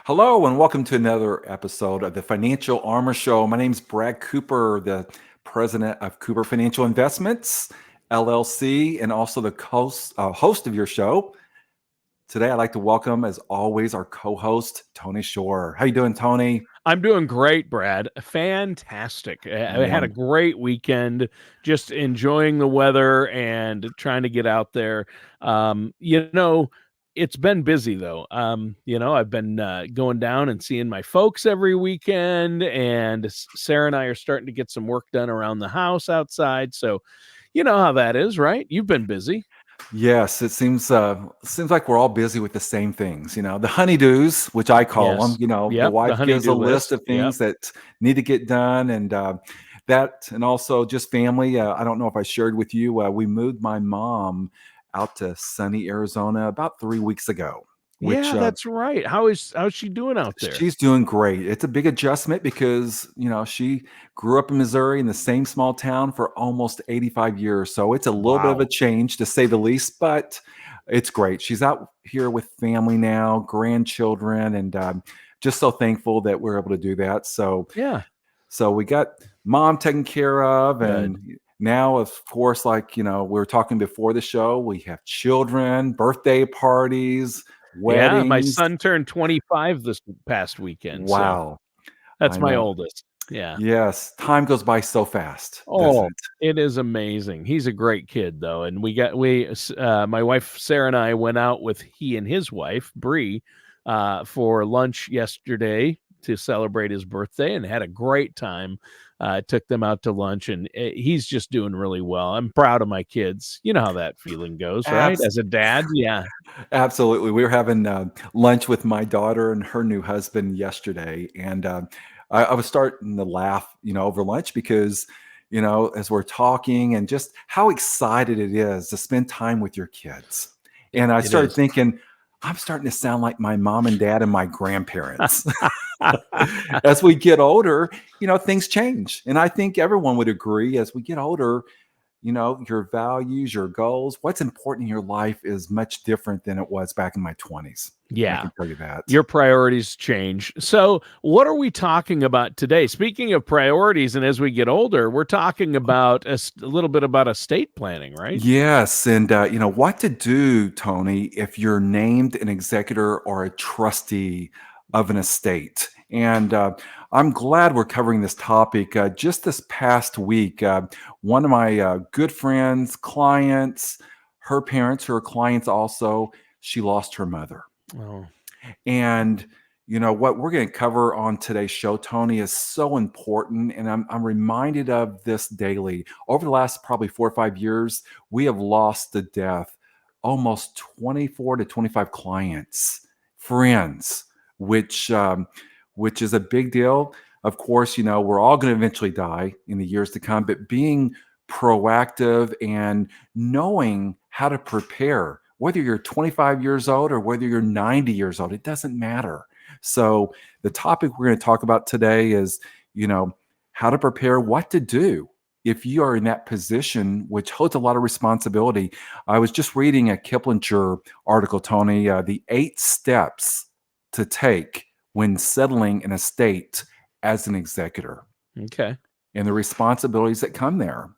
Hello, and welcome to another episode of the Financial Armor Show. My name is Brad Cooper, the president of Cooper Financial Investments, LLC, and also the host of your show. Today, I'd like to welcome, as always, our co-host, Tony Shore. How you doing, Tony? I'm doing great, Brad. Fantastic. I had a Wonderful. great weekend, just enjoying the weather and trying to get out there. It's been busy though. I've been going down and seeing my folks every weekend, and Sarah and I are starting to get some work done around the house outside. So, you know how that is, right? You've been busy. Yes, it seems like we're all busy with the same things. The honeydews, which I call them. Yes. The Yep. The wife gives a honeydew list list. of Yep. things that need to get done, and that, and also just family. I don't know if I shared with you. We moved my mom out to sunny Arizona about 3 weeks ago, which Yeah, that's right. How's she doing out there? she's doing great. It's a big adjustment because, she grew up in Missouri in the same small town for almost 85 years. So it's a little bit of a Wow. change to say the least, but it's great. She's out here with family now, grandchildren, and just so thankful that we're able to do that. So, Yeah. so we got mom taken care of, Good. and now, of course, like, we were talking before the show, we have children, birthday parties, Yeah, my weddings. son turned 25 this past weekend, so Wow. that's I my know. oldest. Yeah. Yes, time goes by so fast, doesn't Oh, it? it is amazing. He's a great kid though, and my wife Sarah and I went out with he and his wife, Bree, for lunch yesterday to celebrate his birthday and had a great time. Took them out to lunch, and he's just doing really well. I'm proud of my kids. You know how that feeling goes, right? Abs As a dad, yeah. Absolutely. We were having lunch with my daughter and her new husband yesterday, and I was starting to laugh, over lunch because, as we're talking and just how excited it is to spend time with your kids. And I It started is. thinking, I'm starting to sound like my mom and dad and my grandparents. As we get older, things change. And I think everyone would agree as we get older, your values, your goals, what's important in your life is much different than it was back in my 20s. I Yeah. can tell you that. Your priorities change. So, what are we talking about today? Speaking of priorities, and as we get older, we're talking about a little bit about estate planning, right? Yes. And, what to do, Tony, if you're named an executor or a trustee of an estate. And I'm glad we're covering this topic. Just this past week, one of my good friends, clients, her parents, who are clients also, she lost her mother. Oh, And what we're going to cover on today's show, Tony, is so important. And I'm reminded of this daily. Over the last probably 4 or 5 years, we have lost to death almost 24 to 25 clients, friends, which which is a big deal. Of course, we're all going to eventually die in the years to come, but being proactive and knowing how to prepare, whether you're 25 years old or whether you're 90 years old, it doesn't matter. So, the topic we're going to talk about today is, how to prepare, what to do if you are in that position, which holds a lot of responsibility. I was just reading a Kiplinger article, Tony, the 8 steps to take when settling an estate as an executor okay. and the responsibilities that come there.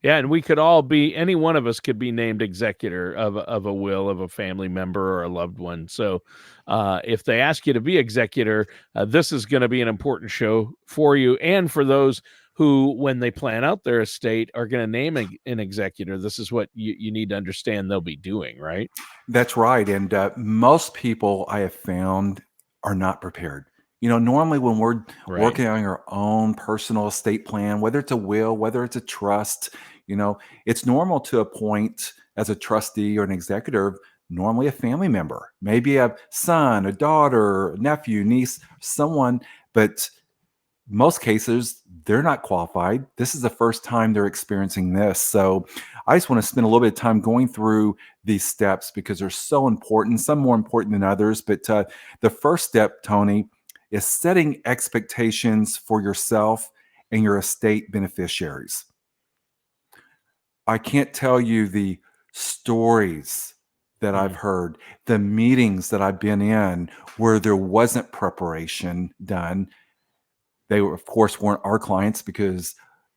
Yeah, and any one of us could be named executor of a will of a family member or a loved one. So, if they ask you to be executor, this is going to be an important show for you and for those who, when they plan out their estate, are going to name an executor. This is what you need to understand they'll be doing, right? That's right. And most people I have found are not prepared. Normally when we're Right. working on our own personal estate plan, whether it's a will, whether it's a trust, it's normal to appoint as a trustee or an executor, normally a family member, maybe a son, a daughter, nephew, niece, someone. But most cases, they're not qualified. This is the first time they're experiencing this. So I just want to spend a little bit of time going through these steps because they're so important, some more important than others. But the first step, Tony, is setting expectations for yourself and your estate beneficiaries. I can't tell you the stories that I've Mm. heard, the meetings that I've been in where there wasn't preparation done. They were, of course, weren't our clients because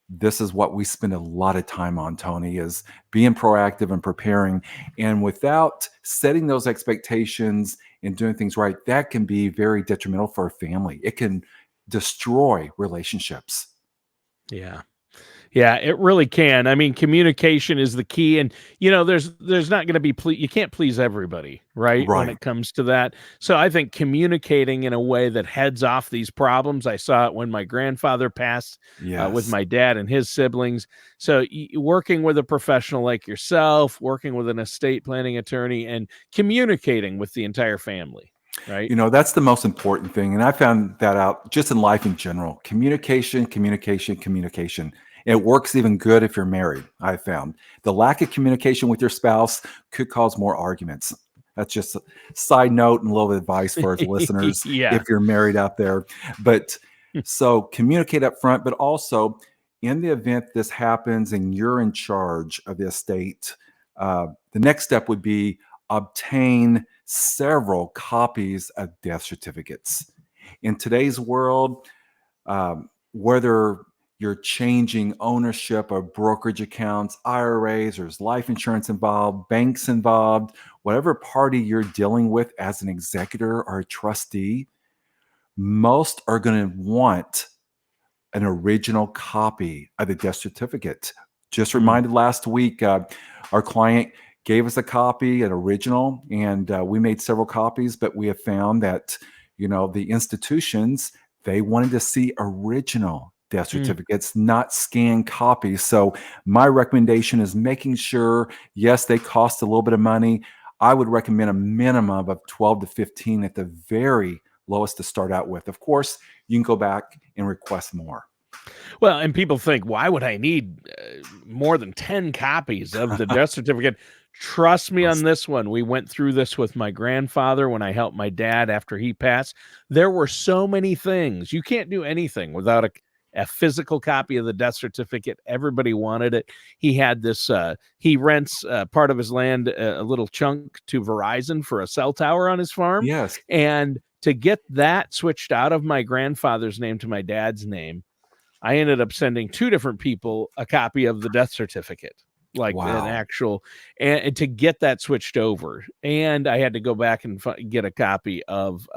this is what we spend a lot of time on, Tony, is being proactive and preparing. And without setting those expectations and doing things right, that can be very detrimental for a family. It can destroy relationships. Yeah. Yeah, it really can. I mean, communication is the key, and there's not going to be you can't please everybody, right? When Right. it comes to that. So I think communicating in a way that heads off these problems. I saw it when my grandfather passed, with Yes. my dad and his siblings. So working with a professional like yourself, working with an estate planning attorney, and communicating with the entire family, right? That's the most important thing. And I found that out just in life in general. Communication, communication, communication. It works even good if you're married, I found. The lack of communication with your spouse could cause more arguments. That's just a side note and a little advice for us listeners Yeah. if you're married out there. But so communicate up front, but also in the event this happens and you're in charge of the estate, the next step would be obtain several copies of death certificates. In today's world, whether you're changing ownership of brokerage accounts, IRAs, there's life insurance involved, banks involved, whatever party you're dealing with as an executor or a trustee, most are going to want an original copy of the death certificate. Just Mm. reminded last week, our client gave us a copy, an original, and we made several copies, but we have found that, the institutions, they wanted to see original death Mm. certificates, not scanned copies. So my recommendation is making sure, yes, they cost a little bit of money. I would recommend a minimum of 12 to 15 at the very lowest to start out with. Of course, you can go back and request more. Well, and people think, why would I need more than 10 copies of the death certificate? Trust me on this one. We went through this with my grandfather when I helped my dad after he passed. There were so many things. You can't do anything without a physical copy of the death certificate. Everybody wanted it. He had this, he rents part of his land, a little chunk to Verizon for a cell tower on his farm. Yes. And to get that switched out of my grandfather's name to my dad's name, I ended up sending two different people a copy of the death certificate, like an Wow. actual, and to get that switched over. And I had to go back and get a copy of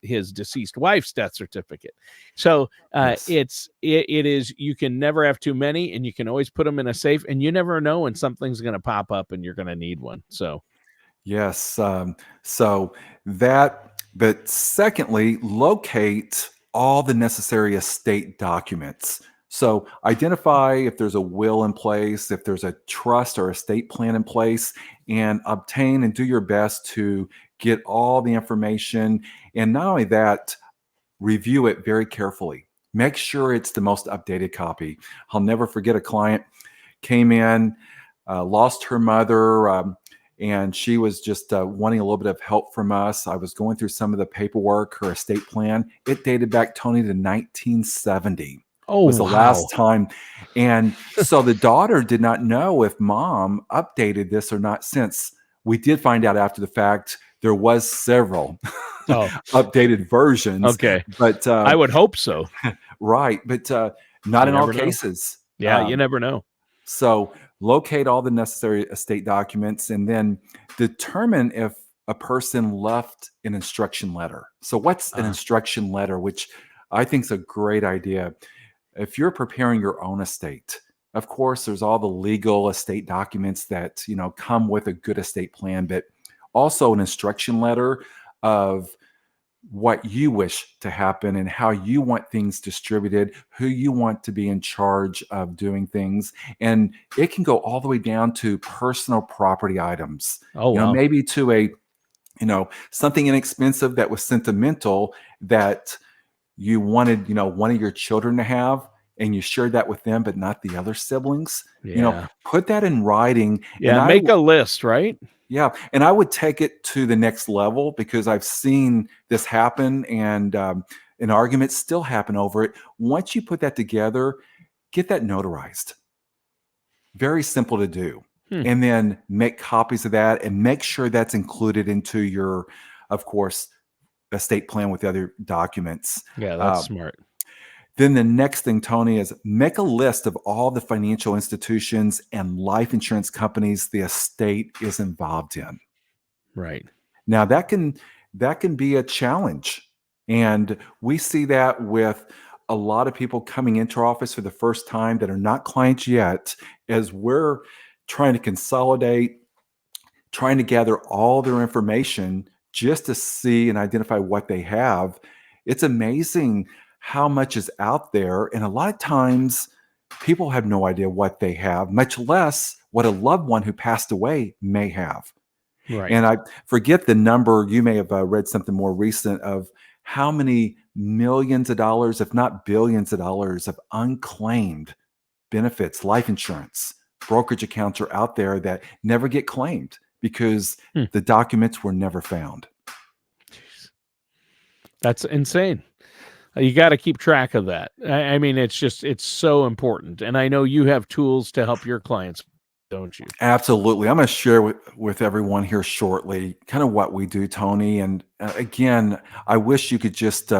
his deceased wife's death certificate. So Yes. it is, you can never have too many, and you can always put them in a safe, and you never know when something's going to pop up and you're going to need one. So Yes. So but secondly, locate all the necessary estate documents. So identify if there's a will in place, if there's a trust or estate plan in place, and obtain and do your best to get all the information. And not only that, review it very carefully. Make sure it's the most updated copy. I'll never forget a client came in, lost her mother, and she was just wanting a little bit of help from us. I was going through some of the paperwork, her estate plan. It dated back, Tony, to 1970 oh was the wow. last time. And so the daughter did not know if mom updated this or not, since we did find out after the fact there was several Oh, updated versions, okay. but I would hope so. right, but not You in all never know. cases. Yeah, you never know. So locate all the necessary estate documents and then determine if a person left an instruction letter. So what's an uh instruction letter, which I think is a great idea. If you're preparing your own estate, of course, there's all the legal estate documents that, come with a good estate plan, but also an instruction letter of what you wish to happen and how you want things distributed, who you want to be in charge of doing things. And it can go all the way down to personal property items, oh wow. maybe to something inexpensive that was sentimental that you wanted, one of your children to have, and you shared that with them, but not the other siblings. Yeah. Put that in writing. And Yeah, make a list, right? yeah, and I would take it to the next level because I've seen this happen, and arguments still happen over it. Once you put that together, get that notarized. Very simple to do. Hmm. and then make copies of that and make sure that's included into your, of course, estate plan with the other documents. Yeah, that's Um, smart. then the next thing, Tony, is make a list of all the financial institutions and life insurance companies the estate is involved in. Right. Now that can be a challenge. And we see that with a lot of people coming into our office for the first time that are not clients yet, as we're trying to consolidate, trying to gather all their information just to see and identify what they have. It's amazing how much is out there. And a lot of times people have no idea what they have, much less what a loved one who passed away may have. Right. And I forget the number, you may have read something more recent of how many millions of dollars, if not billions of dollars, of unclaimed benefits, life insurance, brokerage accounts are out there that never get claimed because Hmm. the documents were never found. That's insane. You got to keep track of that. I mean, it's so important. And I know you have tools to help your clients, don't you? Absolutely. I'm going to share with everyone here shortly kind of what we do, Tony. And again, I wish you could just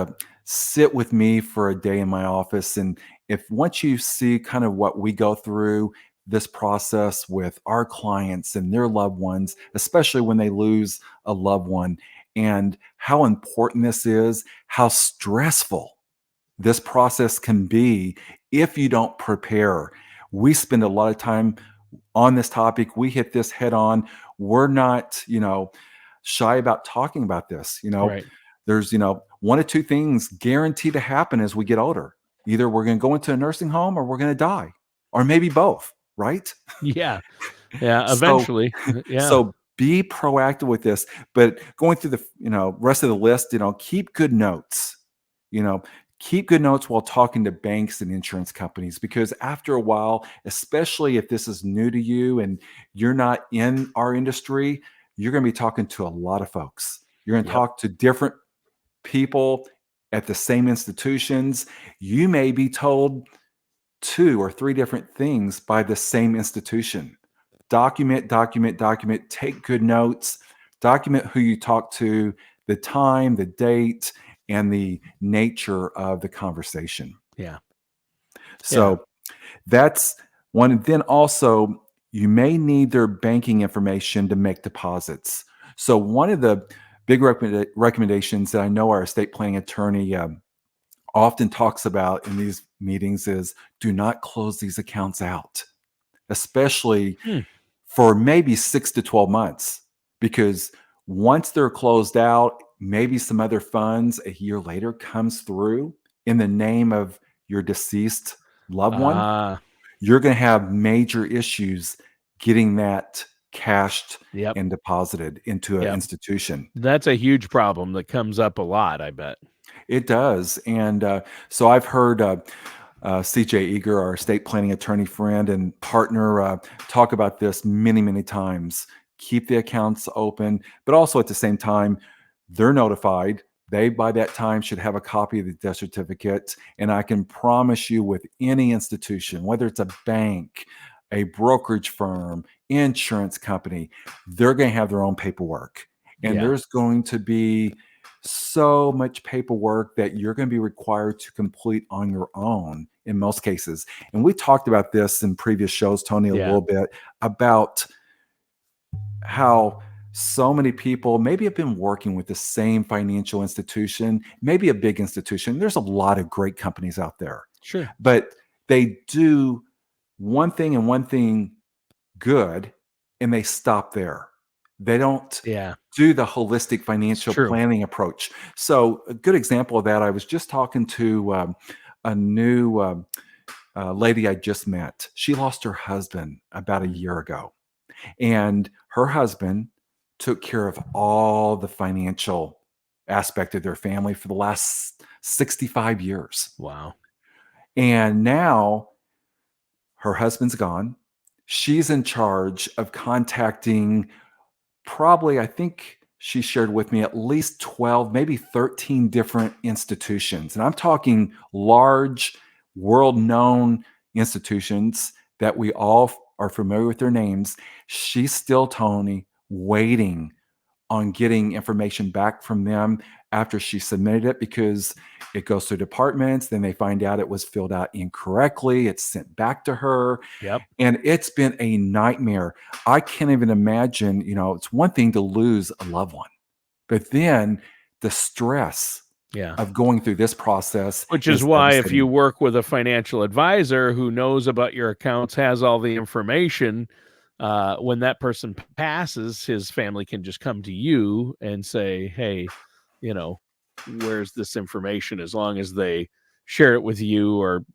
sit with me for a day in my office. And if once you see kind of what we go through this process with our clients and their loved ones, especially when they lose a loved one, and how important this is, how stressful this process can be if you don't prepare. We spend a lot of time on this topic. We hit this head on. We're not, shy about talking about this. Right. There's, one or two things guaranteed to happen as we get older. Either we're going to go into a nursing home or we're going to die, or maybe both, right? Yeah. Yeah. So, Eventually. Yeah. so be proactive with this. But going through the, rest of the list, keep good notes. You know, keep good notes while talking to banks and insurance companies because after a while, especially if this is new to you and you're not in our industry, you're going to be talking to a lot of folks. You're going to Yep. talk to different people at the same institutions. You may be told two or three different things by the same institution. Document, document, document, take good notes, document who you talk to, the time, the date, and the nature of the conversation. Yeah. Yeah. So that's one. And then also, you may need their banking information to make deposits. So, one of the big recommendations that I know our estate planning attorney often talks about in these meetings is do not close these accounts out, especially Hmm. for maybe 6 to 12 months, because once they're closed out, maybe some other funds a year later comes through in the name of your deceased loved one, Ah. you're going to have major issues getting that cashed Yep. and deposited into an Yep. institution. That's a huge problem that comes up a lot, I bet. It does. And so I've heard CJ Eager, our estate planning attorney friend and partner, talk about this many, many times. Keep the accounts open, but also at the same time, they're notified. They, by that time, should have a copy of the death certificate. And I can promise you, with any institution, whether it's a bank, a brokerage firm, insurance company, they're going to have their own paperwork. And Yeah. there's going to be so much paperwork that you're going to be required to complete on your own in most cases. And we talked about this in previous shows, Tony, a Yeah. little bit about how so many people maybe have been working with the same financial institution, maybe a big institution. There's a lot of great companies out there, Sure. but they do one thing and one thing good and they stop there. They don't Yeah. do the holistic It's financial true. planning approach. So, a good example of that, I was just talking to a new lady I just met. She lost her husband about a year ago, and her husband took care of all the financial aspect of their family for the last 65 years. Wow. And now her husband's gone. She's in charge of contacting probably, I think she shared with me at least 12, maybe 13 different institutions. And I'm talking large, world known institutions that we all are familiar with their names. She's still, Tony, waiting on getting information back from them after she submitted it, because it goes through departments. Then they find out it was filled out incorrectly. It's sent back to her. Yep. And it's been a nightmare. I can't even imagine, it's one thing to lose a loved one, but then the stress Yeah. of going through this process Which is is why if you devastating. work with a financial advisor who knows about your accounts, has all the information, when that person passes, his family can just come to you and say, "Hey, you know, where's this information?" As long as they share it with you or,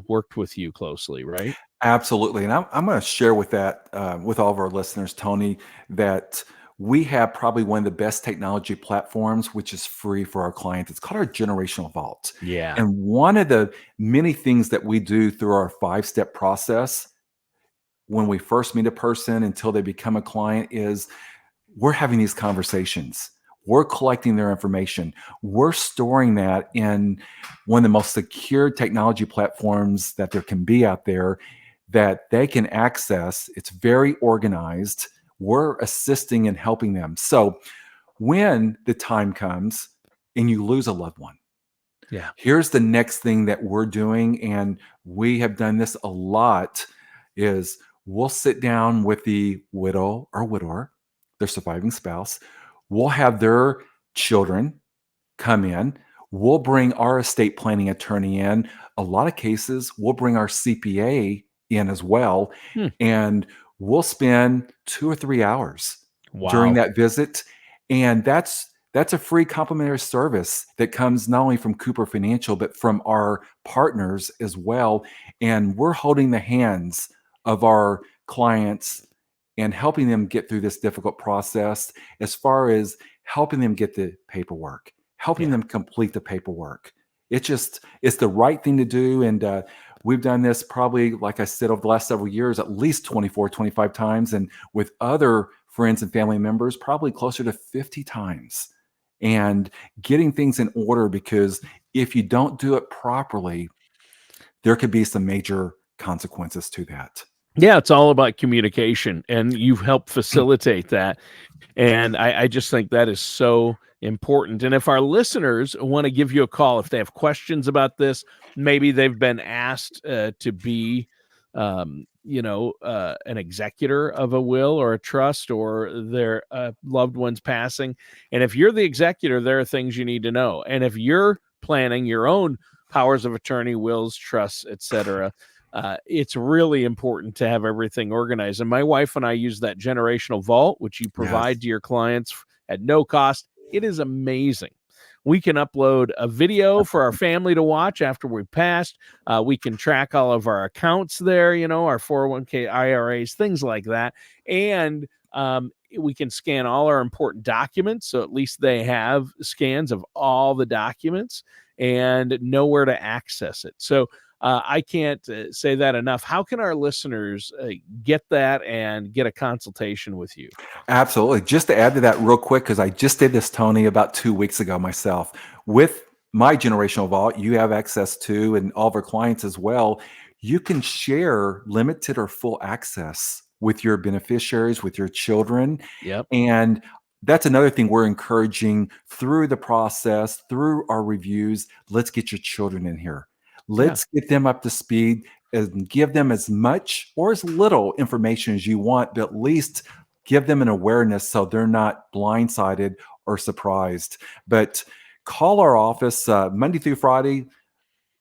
worked with you closely, right? Absolutely. And I'm going to share with that, with all of our listeners, Tony, that we have probably one of the best technology platforms, which is free for our clients. It's called our Generational Vault. Yeah. And one of the many things that we do through our 5-step process when we first meet a person until they become a client is we're having these conversations. We're collecting their information. We're storing that in one of the most secure technology platforms that there can be out there that they can access. It's very organized. We're assisting and helping them. So when the time comes and you lose a loved one, Yeah. here's the next thing that we're doing, and we have done this a lot, is we'll sit down with the widow or widower, their surviving spouse. We'll have their children come in. We'll bring our estate planning attorney in. A lot of cases, we'll bring our CPA in as well. Hmm. And we'll spend 2 or 3 hours during Wow. that visit. And that's a free complimentary service that comes not only from Cooper Financial, but from our partners as well. And we're holding the hands of our clients and helping them get through this difficult process, as far as helping them get the paperwork, helping Yeah. them complete the paperwork. It's the right thing to do. And we've done this probably, like I said, over the last several years, at least 24, 25 times. And with other friends and family members, probably closer to 50 times. And getting things in order, because if you don't do it properly, there could be some major consequences to that. Yeah, it's all about communication, and you've helped facilitate that. And I just think that is so important. And if our listeners want to give you a call, if they have questions about this, maybe they've been asked to be, an executor of a will or a trust, or their loved one's passing. And if you're the executor, there are things you need to know. And if you're planning your own powers of attorney, wills, trusts, etc., it's really important to have everything organized. And my wife and I use that generational vault, which you Yes. provide to your clients at no cost. It is amazing. We can upload a video for our family to watch after we've passed. We can track all of our accounts there, our 401k IRAs, things like that. And we can scan all our important documents. So at least they have scans of all the documents and know where to access it. So I can't say that enough. How can our listeners get that and get a consultation with you? Absolutely. Just to add to that real quick, because I just did this, Tony, about 2 weeks ago myself. With my generational vault, you have access to, and all of our clients as well. You can share limited or full access with your beneficiaries, with your children. Yep. And that's another thing we're encouraging through the process, through our reviews. Let's get your children in here. Yeah. Let's get them up to speed and give them as much or as little information as you want, but at least give them an awareness so they're not blindsided or surprised. But call our office Monday through Friday.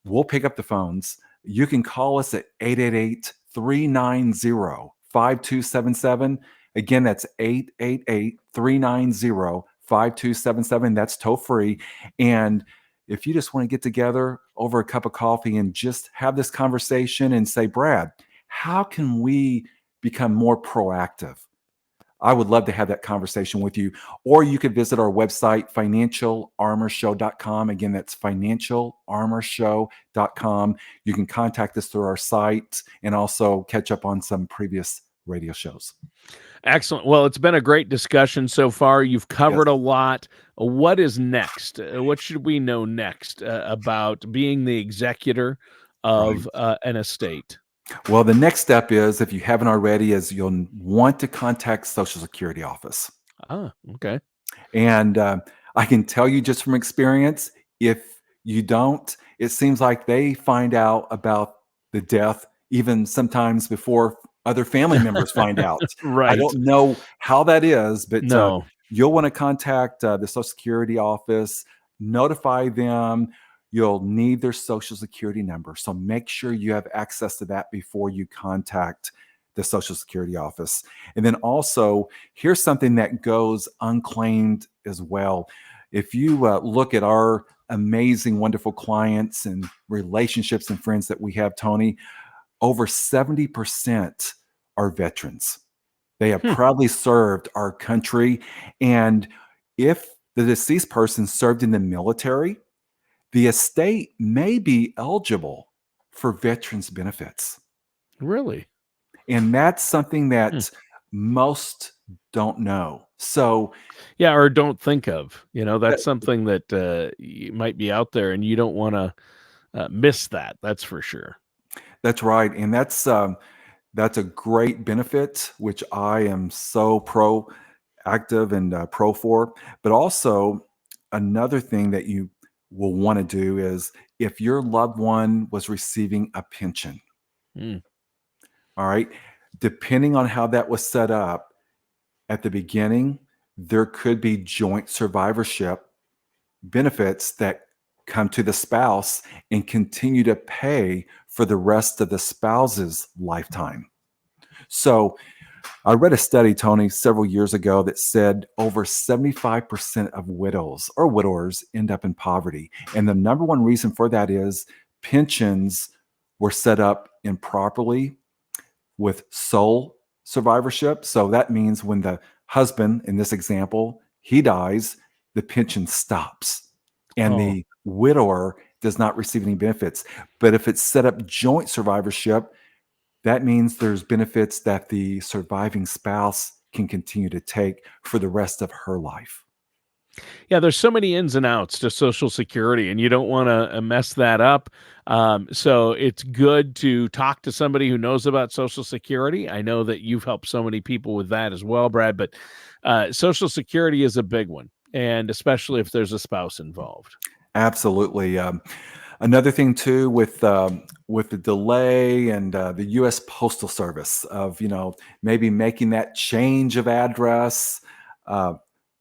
We'll pick up the phones. You can call us at 888-390-5277. Again, that's 888-390-5277. That's toll free. And if you just want to get together over a cup of coffee and just have this conversation and say, Brad, how can we become more proactive? I would love to have that conversation with you. Or you could visit our website, financialarmorshow.com. Again, that's financialarmorshow.com. You can contact us through our site and also catch up on some previous radio shows. Excellent. Well, it's been a great discussion so far. You've Yes. covered a lot. What is next? What should we know next about being the executor Right. of an estate? Well, the next step is, if you haven't already, is you'll want to contact Social Security office. Ah, okay. And I can tell you just from experience, if you don't, it seems like they find out about the death even sometimes before other family members find out. I Right. don't know how that is, but No. you'll want to contact the Social Security office, notify them. You'll need their Social Security number. So make sure you have access to that before you contact the Social Security office. And then also, here's something that goes unclaimed as well. If you look at our amazing, wonderful clients and relationships and friends that we have, Tony, over 70% are veterans. They have Hmm. proudly served our country. And if the deceased person served in the military, the estate may be eligible for veterans benefits. Really? And that's something Hmm. that most don't know. So Yeah, or don't think of. that, That's something that might be out there, and you don't want to miss that. That's for sure. that's right. And that's a great benefit, which I am so active and pro for. But also, another thing that you will want to do is, if your loved one was receiving a pension, Mm. all right, depending on how that was set up at the beginning, there could be joint survivorship benefits that come to the spouse and continue to pay for the rest of the spouse's lifetime. So, I read a study, Tony, several years ago that said over 75% of widows or widowers end up in poverty. And the number one reason for that is pensions were set up improperly with sole survivorship. So that means when the husband, in this example, he dies, the pension stops and Oh, the widower does not receive any benefits. But if it's set up joint survivorship, that means there's benefits that the surviving spouse can continue to take for the rest of her life. yeah. There's so many ins and outs to Social Security, and you don't want to mess that up. So it's good to talk to somebody who knows about Social Security. I know that you've helped so many people with that as well, Brad. But Social Security is a big one, and especially if there's a spouse involved. Absolutely. Another thing too, with the delay and the U.S. Postal Service of, maybe making that change of address, uh,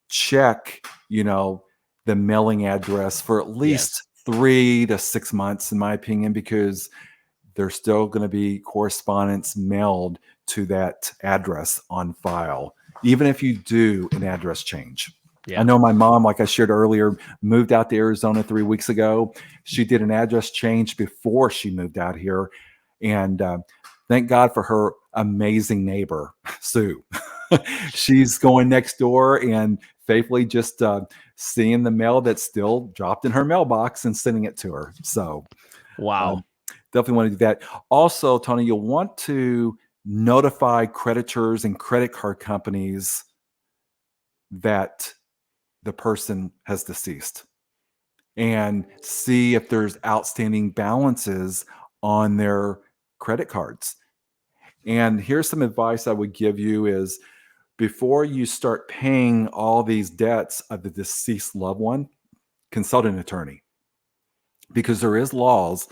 check, the mailing address for at Yes. least 3 to 6 months, in my opinion, because there's still going to be correspondence mailed to that address on file, even if you do an address change. I Yeah. know my mom, like I shared earlier, moved out to Arizona 3 weeks ago. She did an address change before she moved out here. And thank God for her amazing neighbor, Sue. She's going next door and faithfully just seeing the mail that's still dropped in her mailbox and sending it to her. So, Wow. um, definitely want to do that. Also, Tony, you'll want to notify creditors and credit card companies that the person has deceased and see if there's outstanding balances on their credit cards. And here's some advice I would give you is, before you start paying all these debts of the deceased loved one, consult an attorney, because there is laws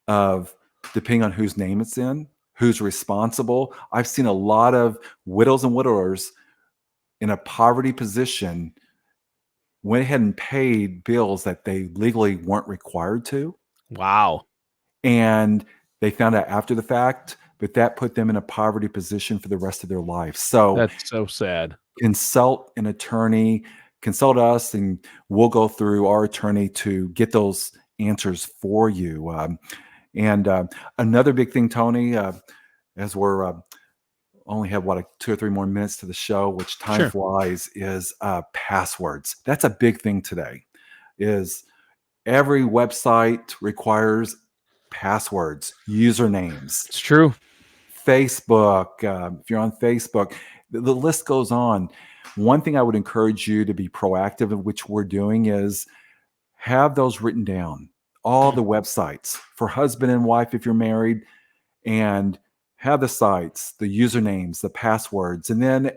of, depending on whose name it's in, who's responsible. I've seen a lot of widows and widowers in a poverty position went ahead and paid bills that they legally weren't required to. Wow. And they found out after the fact, but that put them in a poverty position for the rest of their life. So That's so sad. consult an attorney, consult us, and we'll go through our attorney to get those answers for you. And another big thing, Tony, as we're only have what, like 2 or 3 more minutes to the show, which time Sure. flies, is passwords. That's a big thing today. Is every website requires passwords, usernames. It's true. Facebook, if you're on Facebook, the list goes on. One thing I would encourage you to be proactive in, which we're doing, is have those written down. All Mm. the websites for husband and wife if you're married, and have the sites, the usernames, the passwords, and then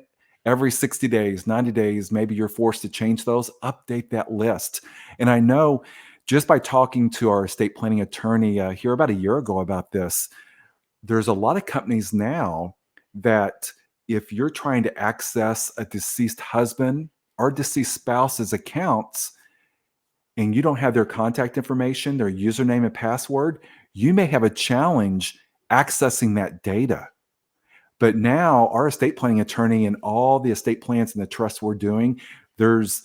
every 60 days, 90 days, maybe you're forced to change those, update that list. And I know just by talking to our estate planning attorney here about a year ago about this, there's a lot of companies now that if you're trying to access a deceased husband or deceased spouse's accounts and you don't have their contact information, their username and password, you may have a challenge accessing that data. But now our estate planning attorney and all the estate plans and the trusts we're doing, there's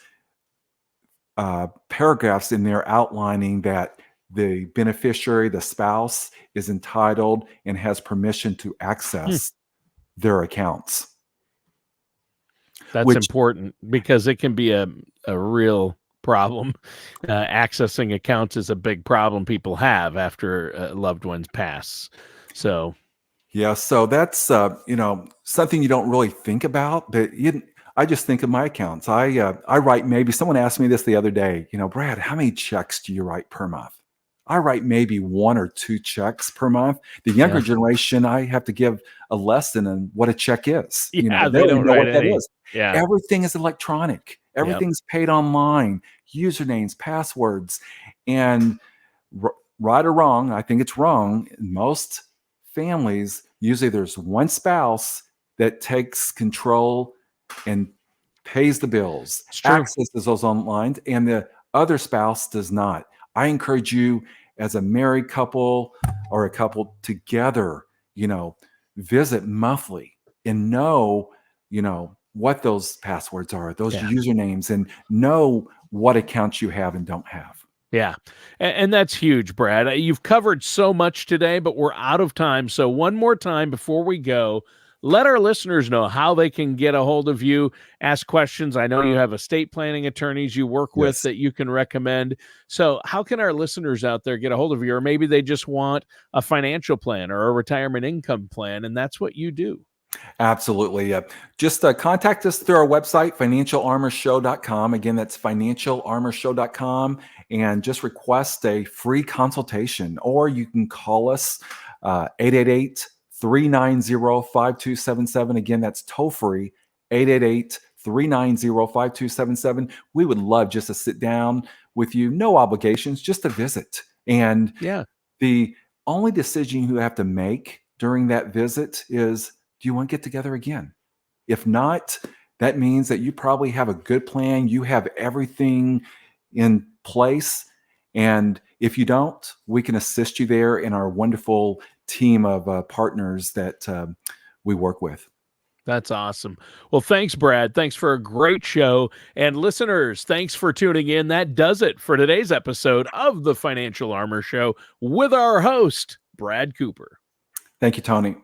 paragraphs in there outlining that the beneficiary, the spouse, is entitled and has permission to access their accounts. That's important because it can be a real problem. Accessing accounts is a big problem people have after loved ones pass. So yeah, so that's something you don't really think about, but I just think of my accounts. I write, maybe someone asked me this the other day, Brad, how many checks do you write per month? I write maybe 1 or 2 checks per month. The younger generation, I have to give a lesson on what a check is. yeah, they don't know what that is. Yeah, Everything is electronic. Everything's paid online, usernames, passwords, and right or wrong, I think it's wrong. In most families, usually there's one spouse that takes control and pays the bills, accesses those online, and the other spouse does not. I encourage you as a married couple or a couple together, visit monthly and know, what those passwords are, those usernames, and know what accounts you have and don't have. Yeah. And that's huge, Brad. You've covered so much today, but we're out of time. So one more time before we go, let our listeners know how they can get a hold of you, ask questions. I know you have estate planning attorneys you work with that you can recommend. So how can our listeners out there get a hold of you? Or maybe they just want a financial plan or a retirement income plan, and that's what you do. Absolutely. Just contact us through our website, financialarmorshow.com. Again, that's financialarmorshow.com, and just request a free consultation, or you can call us 888-390-5277. Again, that's toll free, 888-390-5277. We would love just to sit down with you, no obligations, just a visit. And the only decision you have to make during that visit is, do you want to get together again? If not, that means that you probably have a good plan. You have everything in place. And if you don't, we can assist you there in our wonderful team of partners that we work with. That's awesome. Well, thanks, Brad. Thanks for a great show. And listeners, thanks for tuning in. That does it for today's episode of the Financial Armor Show with our host, Brad Cooper. Thank you, Tony.